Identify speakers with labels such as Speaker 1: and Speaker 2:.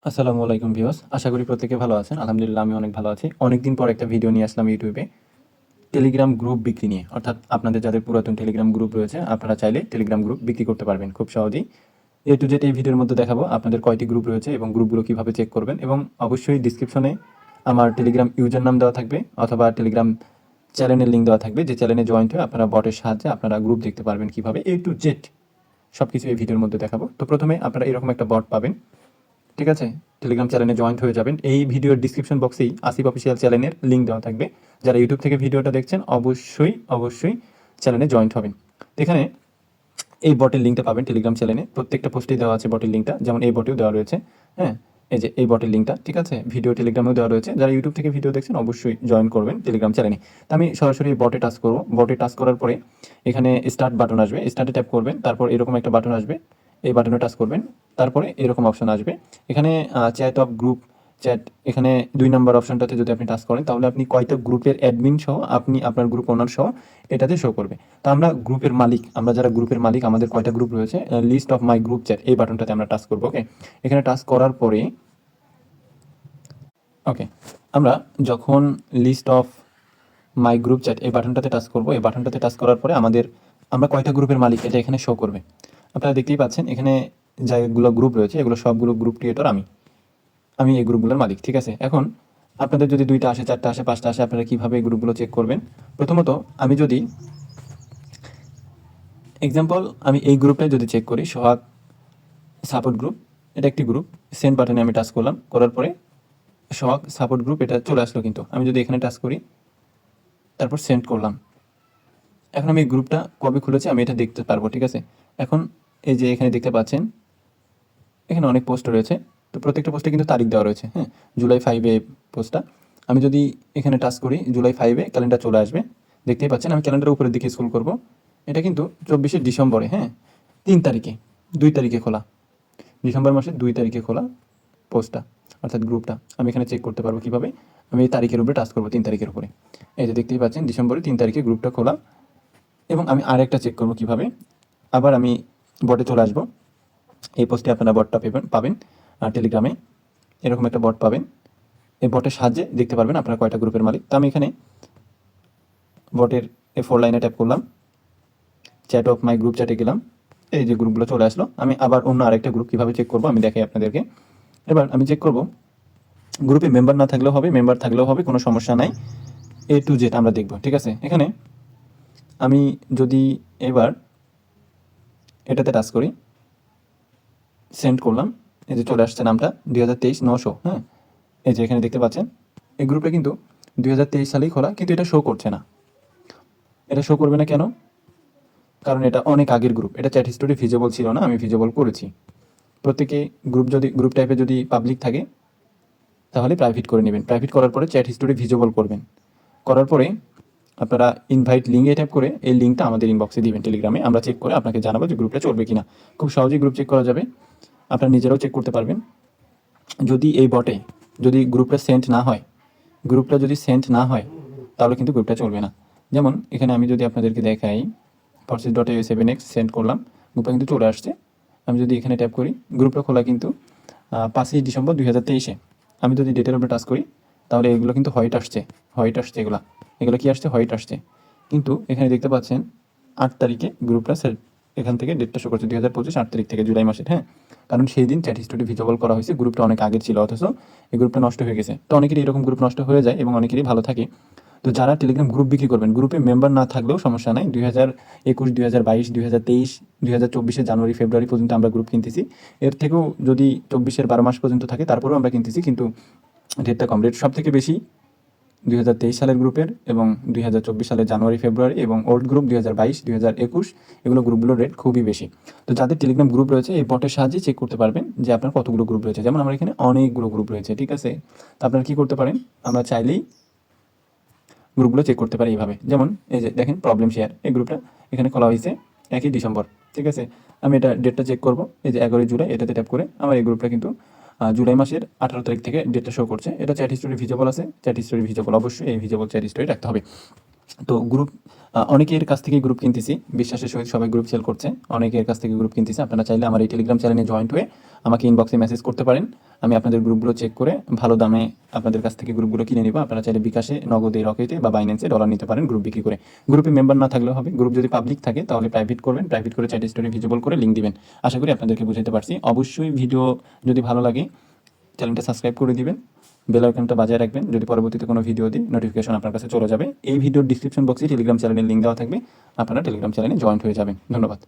Speaker 1: আসসালামু আলাইকুম ভিউয়ার্স। আশা করি প্রত্যেকে ভালো আছেন। আলহামদুলিল্লাহ আমি অনেক ভালো আছি। অনেকদিন পর একটা ভিডিও নিয়ে আসলাম ইউটিউবে টেলিগ্রাম গ্রুপ বিক্রি নিয়ে। অর্থাৎ আপনাদের যাদের পুরাতন টেলিগ্রাম গ্রুপ রয়েছে, আপনারা চাইলে টেলিগ্রাম গ্রুপ বিক্রি করতে পারবেন খুব সহজেই। এ টু জেড এই ভিডিওর মধ্যে দেখাবো আপনাদের কয়টি গ্রুপ রয়েছে এবং গ্রুপগুলো কিভাবে চেক করবেন, এবং অবশ্যই ডিসক্রিপশনে আমার টেলিগ্রাম ইউজার নাম দেওয়া থাকবে অথবা টেলিগ্রাম চ্যানেলের লিঙ্ক দেওয়া থাকবে, যে চ্যানেলে জয়েন্ট হয়ে আপনারা বটের সাহায্যে আপনারা গ্রুপ দেখতে পারবেন কিভাবে। এ টু জেড সবকিছু এই ভিডিওর মধ্যে দেখাবো। তো প্রথমে আপনারা এরকম একটা বট পাবেন, ঠিক আছে? টেলিগ্রাম চ্যানেলে জয়েন্ট হয়ে যাবেন। এই ভিডিওর ডিসক্রিপশন বক্সেই আসিফ অফিসিয়াল চ্যানেলের লিঙ্ক দেওয়া থাকবে। যারা ইউটিউব থেকে ভিডিওটা দেখছেন অবশ্যই চ্যানেলে জয়েন্ট হবেন। তো এখানে এই বটের লিঙ্কটা পাবেন টেলিগ্রাম চ্যানেলে। প্রত্যেকটা পোস্টেই দেওয়া আছে বটের লিঙ্কটা, যেমন এই বটেও দেওয়া রয়েছে। হ্যাঁ, এই যে এই বটের লিঙ্কটা, ঠিক আছে? ভিডিও টেলিগ্রামেও দেওয়া রয়েছে। যারা ইউটিউব থেকে ভিডিও দেখছেন অবশ্যই জয়েন করবেন টেলিগ্রাম চ্যানেলে। তো আমি সরাসরি বটে টাচ করব। বটে টাচ করার পরে এখানে স্টার্ট বাটন আসবে, স্টার্টে ট্যাপ করবেন। তারপর এরকম একটা বাটন আসবে, এই বাটনে টাচ করবেন। তারপরে এরকম অপশন আসবে, এখানে চ্যাট অফ গ্রুপ চ্যাট, এখানে ২ নম্বর অপশনটাতে যদি আপনি টাচ করেন তাহলে আপনি কয়টা গ্রুপের অ্যাডমিন সহ, আপনি আপনার গ্রুপ ওনার সহ এটাতে শো করবে। তো আমরা গ্রুপের মালিক, আমরা যারা গ্রুপের মালিক, আমাদের কয়টা গ্রুপ রয়েছে, list of my group chat, এই বাটনটাতে আমরা টাচ করবো। ওকে, এখানে টাচ করার পরে ওকে, আমরা যখন list of my group chat এই বাটনটাতে টাচ করবো, এই বাটনটাতে টাচ করার পরে আমরা কয়টা গ্রুপের মালিক এটা এখানে শো করবে। আপনারা দেখতেই পাচ্ছেন এখানে যেগুলো গ্রুপ রয়েছে এগুলো সবগুলো গ্রুপ ক্রিয়েটর আমি এই গ্রুপগুলোর মালিক, ঠিক আছে? এখন আপনাদের যদি 2টা আসে, 4টা আসে, 5টা আসে, আপনারা কীভাবে এই গ্রুপগুলো চেক করবেন? প্রথমত আমি যদি এক্সাম্পল, আমি এই গ্রুপটাই যদি চেক করি, সোহাগ সাপোর্ট গ্রুপ, এটা একটি গ্রুপ। সেন্ড বাটনে আমি টাচ করলাম, করার পরে সোহাগ সাপোর্ট গ্রুপ এটা চলে আসলো। কিন্তু আমি যদি এখানে টাচ করি, তারপর সেন্ড করলাম, এখন আমি এই গ্রুপটা কবে খুলেছি আমি এটা দেখতে পারবো, ঠিক আছে? এখন এই যে এখানে দেখতে পাচ্ছেন এখানে অনেক পোস্ট রয়েছে। তো প্রত্যেকটা পোস্টে কিন্তু তারিখ দেওয়া রয়েছে। হ্যাঁ, জুলাই 5-এ পোস্টটা। আমি যদি এখানে টাচ করি, জুলাই 5-এ ক্যালেন্ডার চলে আসবে। দেখতেই পাচ্ছেন আমি ক্যালেন্ডারের উপরের দিকে স্ক্রল করব। এটা কিন্তু 24শে ডিসেম্বরে, হ্যাঁ, 3 তারিখে, 2 তারিখে খোলা, ডিসেম্বর মাসের 2 তারিখে খোলা পোস্টটা, অর্থাৎ গ্রুপটা। আমি এখানে চেক করতে পারবো কীভাবে? আমি এই তারিখের উপরে টাচ করবো, 3 তারিখের উপরে। এই যে দেখতেই পাচ্ছেন ডিসেম্বরের 3 তারিখে গ্রুপটা খোলা। এবং আমি আরেকটা চেক করবো কীভাবে? আবার আমি বটে চলে আসবো। এই পোস্টে আপনারা বটটা পাবেন টেলিগ্রামে এরকম একটা বট পাবেন। এই বটের সাহায্যে দেখতে পারবেন আপনারা কয়টা গ্রুপের মালিক। তো আমি এখানে বটের এই 4 লাইনে ট্যাপ করলাম, চ্যাট অফ মাই গ্রুপ চ্যাটে গেলাম, এই যে গ্রুপগুলো চলে আসলো। আমি আবার অন্য আরেকটা গ্রুপ কীভাবে চেক করবো আমি দেখাই আপনাদেরকে। এবার আমি চেক করব, গ্রুপে মেম্বার না থাকলেও হবে, মেম্বার থাকলেও হবে, কোনো সমস্যা নাই। এ টু জেড আমরা দেখব, ঠিক আছে? এখানে আমি যদি এবার এটাতে টাচ করি, সেন্ড করলাম, এই যে চলে আসছে নামটা 2023 900। হ্যাঁ, এই যে এখানে দেখতে পাচ্ছেন এই গ্রুপে কিন্তু 2023 সালেই খোলা, কিন্তু এটা শো করছে না। এটা শো করবে না কেন? কারণ এটা অনেক আগের গ্রুপ, এটা চ্যাট হিস্টোরি ভিজিবল ছিল না, আমি ভিজিবল করেছি। প্রত্যেকে গ্রুপ টাইপে যদি পাবলিক থাকে তাহলে প্রাইভেট করে নেবেন। প্রাইভেট করার পরে চ্যাট হিস্টোরি ভিজিবল করবেন। করার পরে আপনারা ইনভাইট লিঙ্কে ট্যাপ করে এই লিঙ্কটা আমাদের ইনবক্সে দিবেন টেলিগ্রামে। আমরা চেক করে আপনাকে জানাবো যে গ্রুপটা চলবে কিনা। খুব সহজেই গ্রুপ চেক করা যাবে, আপনারা নিজেরাও চেক করতে পারবেন। যদি এই বটে যদি গ্রুপটা সেন্ড না হয় তাহলে কিন্তু গ্রুপটা চলবে না। যেমন এখানে আমি যদি আপনাদেরকে দেখাই, forces.a7x সেন্ড করলাম, গ্রুপটা কিন্তু চলে আসছে। আমি যদি এখানে ট্যাপ করি, গ্রুপটা খোলা কিন্তু 5ই ডিসেম্বর 2023-এ। আমি যদি ডেটের উপরে টাচ করি তাহলে এগুলো কিন্তু হোয়াইট আসছে, এগুলো কি আসছে? হোয়াইট আসছে। কিন্তু এখানে দেখতে পাচ্ছেন 8 তারিখে গ্রুপটা এখান থেকে ডেটটা শো করছে 2025 8 তারিখ থেকে, জুলাই মাসের। হ্যাঁ, কারণ সেই দিন চ্যাট হিস্টোরি ভিজিবল করা হয়েছে, গ্রুপটা অনেক আগের ছিল, অথচ এই গ্রুপটা নষ্ট হয়ে গেছে। তো অনেকেরই এরকম গ্রুপ নষ্ট হয়ে যায় এবং অনেকেরই ভালো থাকে। তো যারা টেলিগ্রাম গ্রুপ বিক্রি করবেন, গ্রুপে মেম্বার না থাকলেও সমস্যা নাই। 2021, 2022, 2023, 2024-এর জানুয়ারি ফেব্রুয়ারি পর্যন্ত আমরা গ্রুপ কিনতেছি। এর থেকেও যদি 24-এর 12 মাস পর্যন্ত থাকে তারপরেও আমরা কিনতেছি, কিন্তু রেটটা কম। রেট সব থেকে বেশি 2023 সালের গ্রুপের এবং 2024 সালের জানুয়ারি ফেব্রুয়ারি, এবং ওল্ড গ্রুপ 2022, 2021, এগুলো গ্রুপগুলোর রেট খুবই বেশি। তো যাদের টেলিগ্রাম গ্রুপ রয়েছে এই বটের সাহায্যে চেক করতে পারবেন যে আপনার কতগুলো গ্রুপ রয়েছে। যেমন আমার এখানে অনেকগুলো গ্রুপ রয়েছে, ঠিক আছে? তো আপনারা কী করতে পারেন, আমরা চাইলেই গ্রুপগুলো চেক করতে পারি এইভাবে। যেমন এই যে দেখেন প্রবলেম শেয়ার, এই গ্রুপটা এখানে খোলা হয়েছে 1ই ডিসেম্বর, ঠিক আছে? আমি এটা ডেটটা চেক করব, এই যে 11ই জুলাই, এটাতে ট্যাপ করে আমার এই গ্রুপটা কিন্তু জুলাই মাসের 18 তারিখ থেকে ডেটটা শো করছে। এটা চ্যাট হিস্টোরি ভিজিবল আছে, চ্যাট হিস্টোরি ভিজিবল, অবশ্যই এই ভিজিবল চ্যাট হিস্টোরি রাখতে হবে। তো গ্রুপ অনেকের কাছ থেকে গ্রুপ কিনতেছি, বিশ্বাসের সহিত সবাই গ্রুপ সেল করছে, অনেকের কাছ থেকে গ্রুপ কিনতেছি। আপনারা চাইলে আমার এই টেলিগ্রাম চ্যানেলে জয়েন্ট হয়ে আমাকে ইনবক্সে মেসেজ করতে পারেন। আমি আপনাদের গ্রুপগুলো চেক করে ভালো দামে আপনাদের কাছ থেকে গ্রুপগুলো কিনে নিব। আপনারা চাইলে বিকাশে, নগদে, রকেটে বা বাইন্যান্সে ডলার নিতে পারেন গ্রুপ বিক্রি করে। গ্রুপে মেম্বার না থাকলেও হবে। গ্রুপ যদি পাবলিক থাকে তাহলে প্রাইভেট করবেন, প্রাইভেট করে চ্যাট স্টোরি ভিজিবল করে লিঙ্ক দিবেন। আশা করি আপনাদেরকে বুঝাতে পারছি। অবশ্যই ভিডিও যদি ভালো লাগে চ্যানেলটা সাবস্ক্রাইব করে দিবেন, বেল আইকনটা বাজায় রাখবেন, যদি পরবর্তীতে কোনো ভিডিও দিই নোটিফিকেশন আপনার কাছে চলে যাবে। এই ভিডিওর ডিসক্রিপশন বক্সে টেলিগ্রাম চ্যানেলের লিঙ্ক দেওয়া থাকবে, আপনারা টেলিগ্রাম চ্যানেলে জয়েন্ট হয়ে যাবেন। ধন্যবাদ।